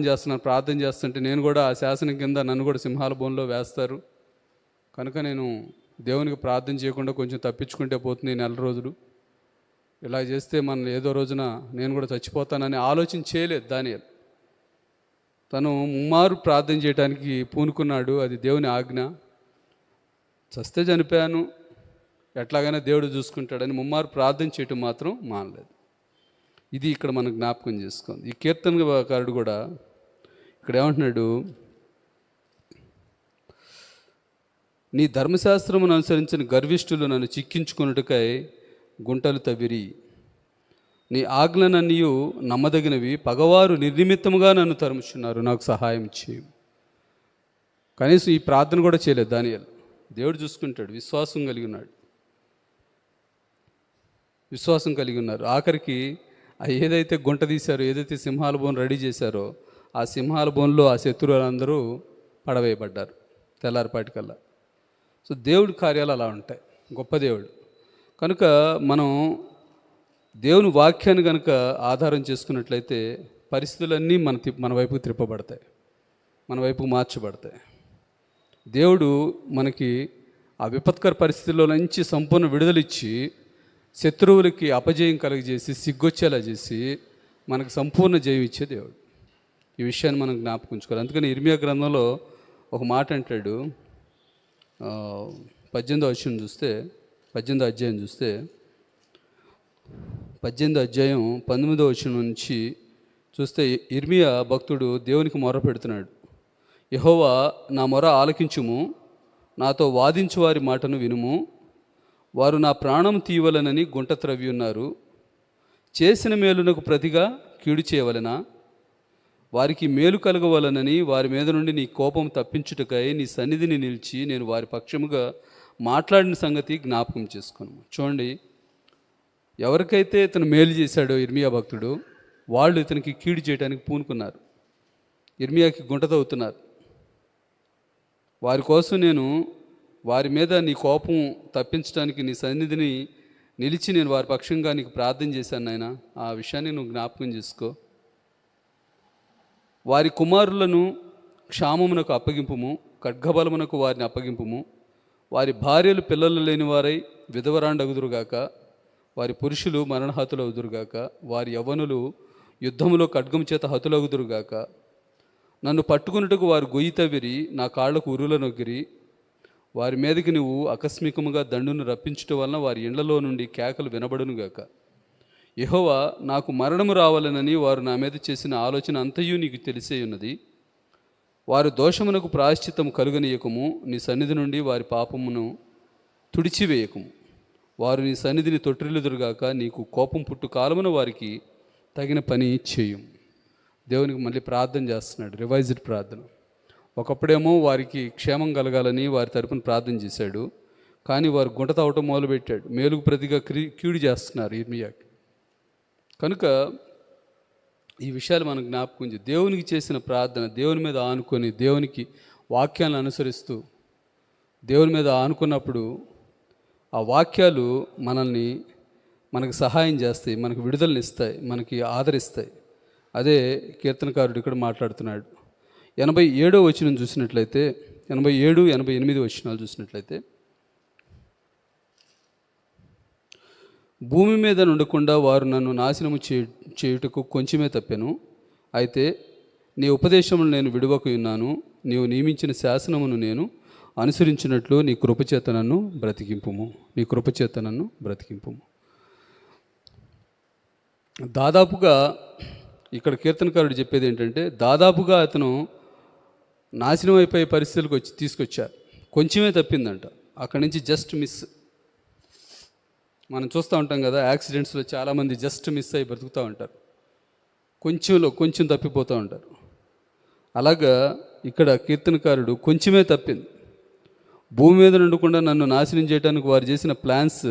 చేస్తుంటే నేను కూడా ఆ శాసనం కింద నన్ను కూడా సింహాల బోన్లో వేస్తారు, కనుక నేను దేవునికి ప్రార్థన చేయకుండా కొంచెం తప్పించుకుంటే పోతుంది 4 రోజులు. ఇలా చేస్తే ఏదో రోజున నేను కూడా చచ్చిపోతానని ఆలోచన చేయలేదు దానియేలు. తను 3 ప్రార్థన చేయడానికి పూనుకున్నాడు, అది దేవుని ఆజ్ఞ. చస్తే చనిపోయాను, ఎట్లాగైనా దేవుడు చూసుకుంటాడని 3 ప్రార్థన చేయటం మాత్రం మానలేదు. ఇది ఇక్కడ మనం జ్ఞాపకం చేసుకోండి. ఈ కీర్తనకారుడు కూడా ఇక్కడ ఏమంటున్నాడు, నీ ధర్మశాస్త్రమును అనుసరించిన గర్విష్ఠులు నన్ను చిక్కించుకున్నట్టుకై గుంటలు తవ్విరి. నీ ఆజ్ఞలన్నీయు నమ్మదగినవి, పగవారు నిర్నిమిత్తముగా నన్ను తరుముచున్నారు, నాకు సహాయం చేయి. కనీసం ఈ ప్రార్థన కూడా చేయలేదు దానియేలు. దేవుడు చూసుకుంటాడు, విశ్వాసం కలిగి ఉన్నారు. ఆఖరికి ఏదైతే గుంట తీశారో, ఏదైతే సింహాల బోన్ రెడీ చేశారో, ఆ సింహాల బోన్లో ఆ శత్రువులందరూ పడవేయబడ్డారు తెల్లారిపాటికల్లా. సో దేవుడి కార్యాలు అలా ఉంటాయి, గొప్ప దేవుడు. కనుక మనం దేవుని వాక్యాన్ని కనుక ఆధారం చేసుకున్నట్లయితే పరిస్థితులన్నీ మన వైపుకు త్రిప్పబడతాయి, మన వైపుకు మార్చబడతాయి. దేవుడు మనకి ఆ విపత్కర పరిస్థితుల్లో నుంచి సంపూర్ణ విడుదలిచ్చి శత్రువులకి అపజయం కలుగజేసి సిగ్గొచ్చేలా చేసి మనకు సంపూర్ణ జయం ఇచ్చే దేవుడు. ఈ విషయాన్ని మనం జ్ఞాపకం ఉంచుకోవాలి. అందుకని ఇర్మియా గ్రంథంలో ఒక మాట అంటాడు, 18వ వచనం చూస్తే 18వ అధ్యాయం చూస్తే 18వ అధ్యాయం 19వ వచనం నుంచి చూస్తే ఇర్మియా భక్తుడు దేవునికి మొర పెడుతున్నాడు. యెహోవా, నా మొర ఆలకించుము, నాతో వాదించు వారి మాటను వినుము. వారు నా ప్రాణం తీయవలనని గుంట త్రవ్వి ఉన్నారు. చేసిన మేలునకు ప్రతిగా కీడు చేయవలెనా? వారికి మేలు కలగవలనని వారి మీద నుండి నీ కోపం తప్పించుటకై నీ సన్నిధిని నిలిచి నేను వారి పక్షముగా మాట్లాడిన సంగతి జ్ఞాపకం చేసుకున్నాను. చూడండి, ఎవరికైతే ఇతను మేలు చేశాడో ఇర్మియా భక్తుడు, వాళ్ళు ఇతనికి కీడు చేయడానికి పూనుకున్నారు. ఇర్మియాకి గుంట తవ్వుతున్నారు. వారి కోసం నేను వారి మీద నీ కోపం తప్పించడానికి నీ సన్నిధిని నిలిచి నేను వారి పక్షంగా నీకు ప్రార్థన చేశాను నాయన. ఆ విషయాన్ని నువ్వు జ్ఞాపకం చేసుకో. వారి కుమారులను క్షామమునకు అప్పగింపుము, ఖడ్గబలమునకు వారిని అప్పగింపుము. వారి భార్యలు పిల్లలు లేని వారై విధవరాండగుదురుగాక, వారి పురుషులు మరణహతులగుదురుగాక, వారి యవ్వనులు యుద్ధములో ఖడ్గము చేత హతులగుదురుగాక. నన్ను పట్టుకున్నట్టుకు వారు గొయ్యి తవ్విరి, నా కాళ్లకు ఉరుల నొగ్గిరి. వారి మీదకి నువ్వు ఆకస్మికముగా దండును రప్పించటం వలన వారి ఇండ్లలో నుండి కేకలు వినబడునుగాక. యెహోవా, నాకు మరణము రావాలనని వారు నా మీద చేసిన ఆలోచన అంతయు నీకు తెలిసే ఉన్నది. వారు దోషమునకు ప్రాయశ్చిత్తము కలుగనీయకము, నీ సన్నిధి నుండి వారి పాపమును తుడిచివేయకము. వారు నీ సన్నిధిని తొట్టిల్లుదురుగాక, నీకు కోపం పుట్టు కాలమున వారికి తగిన పని చేయు. దేవునికి మళ్ళీ ప్రార్థన చేస్తున్నాడు, రివైజ్డ్ ప్రార్థన. ఒకప్పుడేమో వారికి క్షేమం కలగాలని వారి తరపున ప్రార్థన చేశాడు, కానీ వారు గుంట తవ్వటం మొదలుపెట్టాడు. మేలుకు ప్రతిగా కీడు చేస్తున్నారు ఇర్మియాకి. కనుక ఈ విషయాలు మనం జ్ఞాపకం చేసి దేవునికి చేసిన ప్రార్థన, దేవుని మీద ఆనుకొని దేవునికి వాక్యాలను అనుసరిస్తూ దేవుని మీద ఆనుకున్నప్పుడు ఆ వాక్యాలు మనకు సహాయం చేస్తాయి, మనకు విడుదలనిస్తాయి, మనకి ఆదరిస్తాయి. అదే కీర్తనకారుడు ఇక్కడ మాట్లాడుతున్నాడు. 87వ వచనం చూసినట్లయితే, 87, 88 వచనాలు చూసినట్లయితే, భూమి మీద నుండకుండా వారు నన్ను నాశనము చేయుటకు కొంచెమే తప్పెను. అయితే నీ ఉపదేశమును నేను విడువకు ఉన్నాను. నీవు నియమించిన శాసనమును నేను అనుసరించినట్లు నీ కృపచేత నన్ను బ్రతికింపుము, నీ కృపచేత నన్ను బ్రతికింపుము. దాదాపుగా ఇక్కడ కీర్తనకారుడు చెప్పేది ఏంటంటే, దాదాపుగా అతను నాశనం అయిపోయే పరిస్థితులకు తీసుకొచ్చారు. కొంచెమే తప్పిందంట, అక్కడి నుంచి జస్ట్ మిస్. మనం చూస్తూ ఉంటాం కదా, యాక్సిడెంట్స్లో చాలామంది జస్ట్ మిస్ అయ్యి బ్రతుకుతూ ఉంటారు, కొంచెం తప్పిపోతూ ఉంటారు. అలాగా ఇక్కడ కీర్తనకారుడు కొంచెమే తప్పింది. భూమి మీద ఉండకుండా నన్ను నాశనం చేయడానికి వారు చేసిన ప్లాన్స్,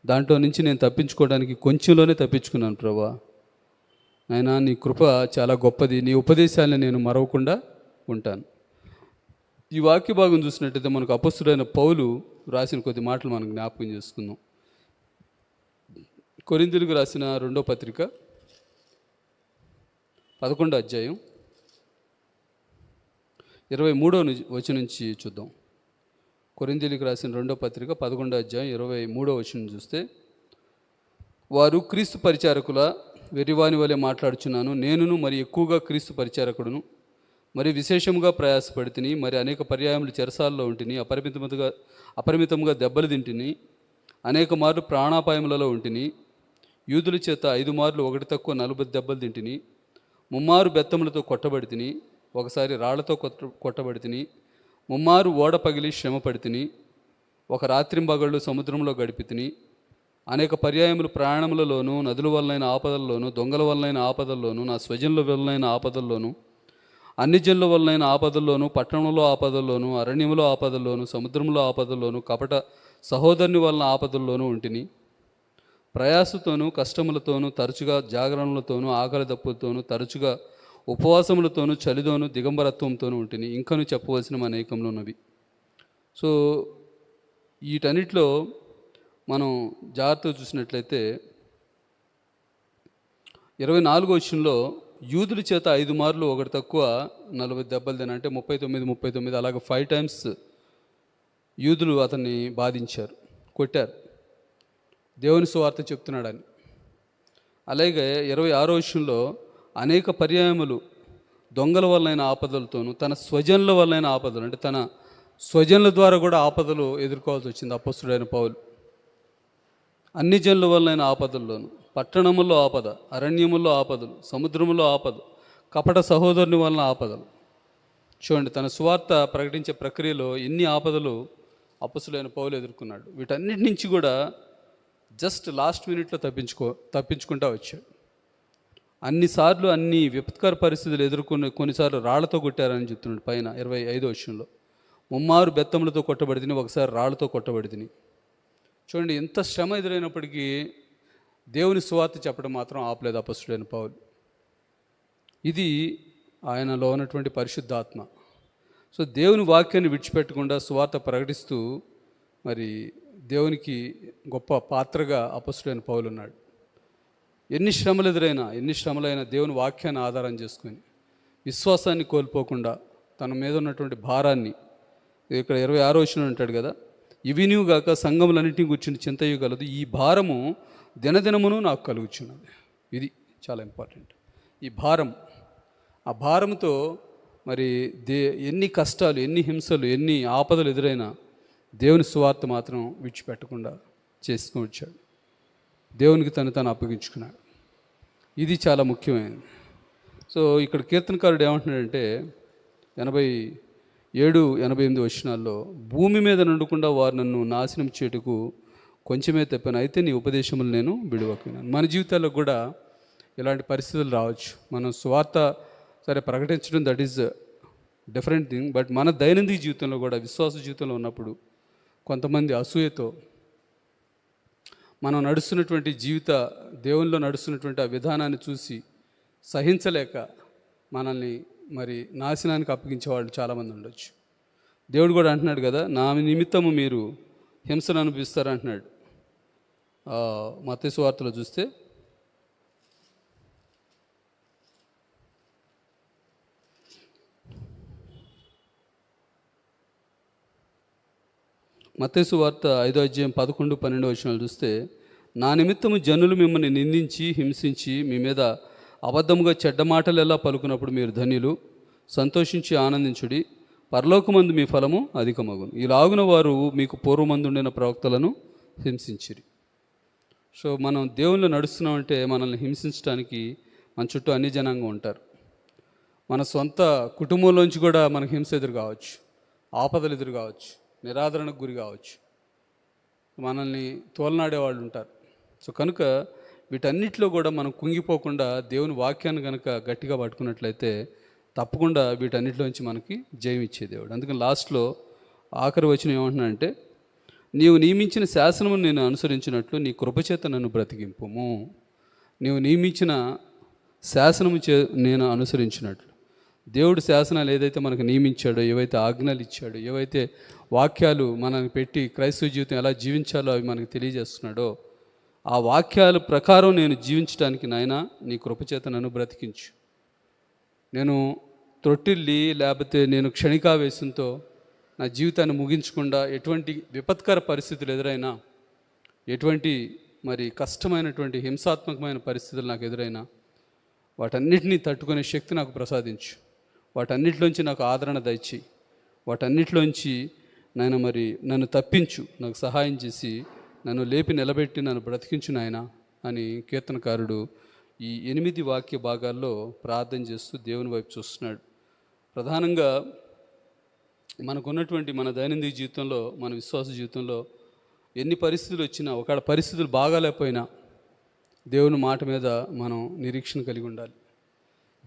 దాంట్లో నుంచి నేను తప్పించుకోవడానికి కొంచెంలోనే తప్పించుకున్నాను. ప్రభా నాయనా, నీ కృప చాలా గొప్పది, నీ ఉపదేశాలను నేను మరవకుండా ఉంటాను. ఈ వాక్య భాగం చూసినట్టయితే మనకు అపొస్తలుడైన పౌలు రాసిన కొద్ది మాటలు మనం జ్ఞాపకం చేసుకుందాం. కొరింథీయులకు రాసిన 2వ పత్రిక 11వ అధ్యాయం 23వ వచనం నుంచి చూద్దాం. కొరింథీయులకు రాసిన 2వ పత్రిక 11వ అధ్యాయం 23వ వచనం చూస్తే, వారు క్రీస్తు పరిచారకుల వెర్రివాని వలె మాట్లాడుచున్నాను. నేనును మరి ఎక్కువగా క్రీస్తు పరిచారకుడును, మరి విశేషముగా ప్రయాసపడితిని, మరి అనేక పర్యాయములు చెరసాల్లో ఉంటిని, అపరిమితముగా దెబ్బలు తింటిని, అనేక మార్లు ప్రాణాపాయములలో ఉంటిని, యూదుల చేత 5 మార్లు 1 తక్కువ 40 దెబ్బలు తింటిని, 3 మారు బెత్తములతో కొట్టబడితిని, ఒకసారి రాళ్లతో కొట్టబడితిని, 3 మారు ఓడ పగిలి శ్రమ పడితిని, ఒక రాత్రింబగళ్ళు సముద్రంలో గడిపితిని, అనేక పర్యాయములు ప్రయాణములలోనూ, నదుల వలనైన ఆపదల్లోనూ, దొంగల వలనైన ఆపదల్లోనూ, నా స్వజనుల వలనైన ఆపదల్లోనూ, అన్ని జనుల వలనైన ఆపదల్లోనూ, పట్టణంలో ఆపదల్లోనూ, అరణ్యములో ఆపదల్లోనూ, సముద్రంలో ఆపదల్లోనూ, కపట సహోదరుని వలన ఆపదల్లోనూ ఉంటిని. ప్రయాసతోనూ కష్టములతోనూ, తరచుగా జాగరణలతోనూ, ఆకలి దప్పులతోనూ, తరచుగా ఉపవాసములతోనూ, చలితోనూ, దిగంబరత్వంతోనూ ఉంటిని. ఇంకనూ చెప్పవలసిన అనేకంలో ఉన్నవి. సో వీటన్నిటిలో మనం జాగ్రత్తగా చూసినట్లయితే 24వ వచనంలో యూదుల చేత 5 మార్లు 1 తక్కువ 40 దెబ్బలు తిన, అంటే 39 అలాగే 5 times యూదులు అతన్ని బాధించారు, కొట్టారు, దేవుని సువార్త చెప్తున్నాడని. అలాగే 26వ వచనంలో అనేక పర్యాయములు దొంగల వల్లైన ఆపదలతోనూ, తన స్వజనుల వల్లైన ఆపదలు, అంటే తన స్వజనుల ద్వారా కూడా ఆపదలు ఎదుర్కోవాల్సి వచ్చింది అపొస్తలుడైన పౌలు. అన్ని జనుల వలన ఆపదల్లోను, పట్టణముల్లో ఆపద, అరణ్యముల్లో ఆపదలు, సముద్రములో ఆపద, కపట సహోదరుని వలన ఆపదలు. చూడండి, తన సువార్త ప్రకటించే ప్రక్రియలో ఎన్ని ఆపదలు అపొస్తలుడైన పౌలు ఎదుర్కొన్నాడు. వీటన్నిటి నుంచి కూడా జస్ట్ లాస్ట్ మినిట్లో తప్పించుకుంటా వచ్చాడు. అన్నిసార్లు అన్ని విపత్కర పరిస్థితులు ఎదుర్కొని కొన్నిసార్లు రాళ్లతో కొట్టారని చెప్తున్నాడు పైన 25వ వచనంలో. ముమ్మారు బెత్తములతో కొట్టబడితిని, ఒకసారి రాళ్లతో కొట్టబడితిని. చూడండి, ఎంత శ్రమ ఎదురైనప్పటికీ దేవుని సువార్త చెప్పడం మాత్రం ఆపలేదు అపొస్తలుడైన పౌలు. ఇది ఆయనలో ఉన్నటువంటి పరిశుద్ధాత్మ. సో దేవుని వాక్యాన్ని విడిచిపెట్టకుండా సువార్త ప్రకటిస్తూ మరి దేవునికి గొప్ప పాత్రగా అపొస్తలుడైన పౌలు ఉన్నాడు. ఎన్ని శ్రమలైనా దేవుని వాక్యాన్ని ఆధారం చేసుకొని విశ్వాసాన్ని కోల్పోకుండా తన మీద ఉన్నటువంటి భారాన్ని, ఇక్కడ 26వ వచనం అంటాడు కదా, ఇవి నీవు గాక సంఘములన్నింటినీ కూర్చుని చింతయు కలదు, ఈ భారము దినదినమును నాకు కలుగుచున్నది. ఇది చాలా ఇంపార్టెంట్. ఈ భారం, ఆ భారంతో మరి ఎన్ని కష్టాలు, ఎన్ని హింసలు, ఎన్ని ఆపదలు ఎదురైనా దేవుని సువార్త మాత్రం విడిచిపెట్టకుండా చేసుకొని వచ్చాడు. దేవునికి తను అప్పగించుకున్నాడు. ఇది చాలా ముఖ్యమైనది. సో ఇక్కడ కీర్తనకారుడు ఏమంటున్నాడంటే 87-88 వచనాల్లో, భూమి మీద నుండకుండా వారు నన్ను నాశనం చేటుకు కొంచెమే తప్పాను, అయితే నీ ఉపదేశములు నేను విడువకున్నాను. మన జీవితాల్లో కూడా ఇలాంటి పరిస్థితులు రావచ్చు. మనం సువార్త సరే ప్రకటించడం that is different thing. But మన దైనందిక జీవితంలో కూడా, విశ్వాస జీవితంలో ఉన్నప్పుడు కొంతమంది అసూయతో మనం నడుస్తున్నటువంటి దేవునిలో నడుస్తున్నటువంటి ఆ విధానాన్ని చూసి సహించలేక మనల్ని మరి నాశనానికి అప్పగించే వాళ్ళు చాలామంది ఉండొచ్చు. దేవుడు కూడా అంటున్నాడు కదా, నా నిమిత్తము మీరు హింసను అనుభవిస్తారు అంటున్నాడు. మత్తయి సువార్తలో చూస్తే మత్తయి సువార్త 5వ అధ్యాయం 11-12 వచనాలు చూస్తే, నా నిమిత్తము జనులు మిమ్మల్ని నిందించి హింసించి మీ మీద అబద్ధముగా చెడ్డ మాటలు ఎలా పలుకున్నప్పుడు మీరు ధన్యులు, సంతోషించి ఆనందించుడి, పరలోకమందు మీ ఫలము అధికమగును. ఇలాగున వారు మీకు పూర్వమందుండిన ప్రవక్తలను హింసించిరి. సో మనం దేవుళ్ళు నడుస్తున్నామంటే మనల్ని హింసించడానికి మన చుట్టూ అన్ని జనాంగం ఉంటారు. మన సొంత కుటుంబంలోంచి కూడా మనకు హింస ఎదురు కావచ్చు, ఆపదలు ఎదురు కావచ్చు, నిరాదరణకు గురి కావచ్చు, మనల్ని తోలనాడే వాళ్ళు ఉంటారు. సో కనుక వీటన్నిటిలో కూడా మనం కుంగిపోకుండా దేవుని వాక్యాన్ని కనుక గట్టిగా పట్టుకున్నట్లయితే తప్పకుండా వీటన్నిటిలోంచి మనకి జయం ఇచ్చే దేవుడు. అందుకని లాస్ట్లో ఆఖరి వచనం ఏమంటున్నానంటే, నీవు నియమించిన శాసనము నేను అనుసరించినట్లు నీ కృపచేత నన్ను బ్రతికింపుము. నీవు నియమించిన శాసనము నేను అనుసరించినట్లు, దేవుడు శాసనాలు ఏదైతే మనకు నియమించాడో, ఏవైతే ఆజ్ఞలు ఇచ్చాడో, ఏవైతే వాక్యాలు మనల్ని పెట్టి క్రైస్తవ జీవితం ఎలా జీవించాలో అవి మనకు తెలియజేస్తున్నాడో, ఆ వాక్యాల ప్రకారం నేను జీవించడానికి నాయన నీ కృపచేత నన్ను బ్రతికించు. నేను త్రొట్టిల్లి లేకపోతే నేను క్షణికావేశంతో నా జీవితాన్ని ముగించకుండా ఎటువంటి విపత్కర పరిస్థితులు ఎదురైనా, ఎటువంటి మరి కష్టమైనటువంటి హింసాత్మకమైన పరిస్థితులు నాకు ఎదురైనా వాటన్నిటినీ తట్టుకునే శక్తి నాకు ప్రసాదించు. వాటన్నిటిలోంచి నాకు ఆదరణ దయచి, వాటన్నిటిలోంచి నాయన మరి నన్ను తప్పించు, నాకు సహాయం చేసి నన్ను లేపి నిలబెట్టి నన్ను బ్రతికించు నాయన అని కీర్తనకారుడు ఈ 8 వాక్య భాగాల్లో ప్రార్థన చేస్తూ దేవుని వైపు చూస్తున్నాడు. ప్రధానంగా మనకున్నటువంటి మన దైనందిక జీవితంలో, మన విశ్వాస జీవితంలో ఎన్ని పరిస్థితులు వచ్చినా, ఒకవేళ పరిస్థితులు బాగాలేకపోయినా దేవుని మాట మీద మనం నిరీక్షణ కలిగి ఉండాలి.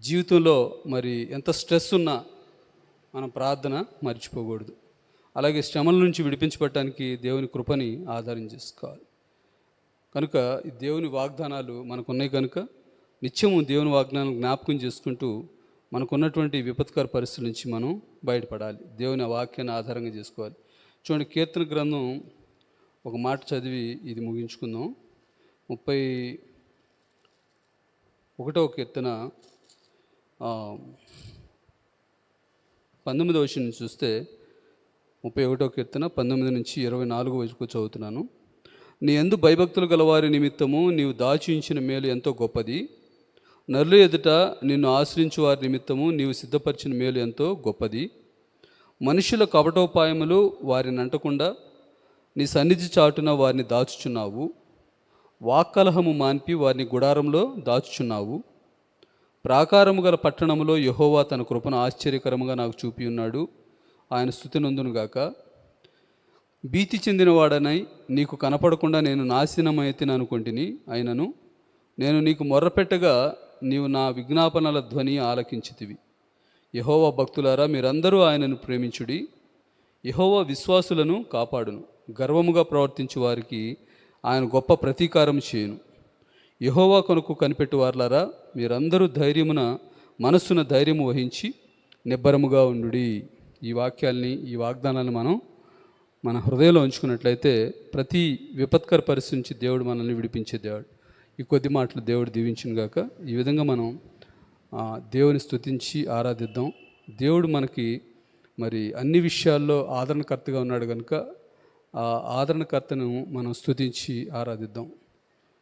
జీవితంలో మరి ఎంత స్ట్రెస్ ఉన్నా మనం ప్రార్థన మర్చిపోకూడదు. అలాగే శ్రమల నుంచి విడిపించబడటానికి దేవుని కృపని ఆధారం చేసుకోవాలి. కనుక ఈ దేవుని వాగ్దానాలు మనకున్నాయి కనుక నిత్యము దేవుని వాగ్దానాలను జ్ఞాపకం చేసుకుంటూ మనకున్నటువంటి విపత్కర పరిస్థితుల నుంచి మనం బయటపడాలి. దేవుని వాక్యాన్ని ఆధారంగా చేసుకోవాలి. చూడండి, కీర్తన గ్రంథం ఒక మాట చదివి ఇది ముగించుకుందాం. 31వ కీర్తన 19వ వచనం చూస్తే, 31వ కీర్తన 19 నుంచి 24 వరకు చదువుతున్నాను. నీ యందు భయభక్తులు గలవారి నిమిత్తము నీవు దాచించిన మేలు ఎంతో గొప్పది, నరుల ఎదుట నిన్ను ఆశ్రయించు వారి నిమిత్తము నీవు సిద్ధపరిచిన మేలు ఎంతో గొప్పది. మనుషుల కపటోపాయములు వారిని అంటకుండా నీ సన్నిధి చాటున వారిని దాచుచున్నావు. వాక్కలహము మాన్పి వారిని గుడారంలో దాచుచున్నావు. ప్రాకారము గల పట్టణములో యెహోవా తన కృపను ఆశ్చర్యకరముగా నాకు చూపి ఉన్నాడు. ఆయన స్తుతి నొందునుగాక. భీతి చెందినవాడనై నీకు కనపడకుండా నేను నాశనమైతిని అనుకొంటిని. అయినను నేను నీకు మొర్రపెట్టగా నీవు నా విజ్ఞాపనల ధ్వని ఆలకించితివి. యెహోవా భక్తులారా, మీరందరూ ఆయనను ప్రేమించుడి. యెహోవా విశ్వాసులను కాపాడును. గర్వముగా ప్రవర్తించు వారికి ఆయన గొప్ప ప్రతీకారం చేయును. యెహోవా కొరకు కనిపెట్టు వారలారా, మీరందరూ మనస్సున ధైర్యము వహించి నిబ్బరముగా ఉండుడి. ఈ వాక్యాల్ని, ఈ వాగ్దానాన్ని మనం మన హృదయంలో ఉంచుకున్నట్లయితే ప్రతి విపత్కర పరిస్థితి నుంచి దేవుడు మనల్ని విడిపించే దేవుడు. ఈ కొద్ది మాటలు దేవుడు దీవించును గాక. ఈ విధంగా మనం దేవుని స్తుతించి ఆరాధిద్దాం. దేవుడు మనకి మరి అన్ని విషయాల్లో ఆదరణకర్తగా ఉన్నాడు కనుక ఆ ఆదరణకర్తను మనం స్తుతించి ఆరాధిద్దాం.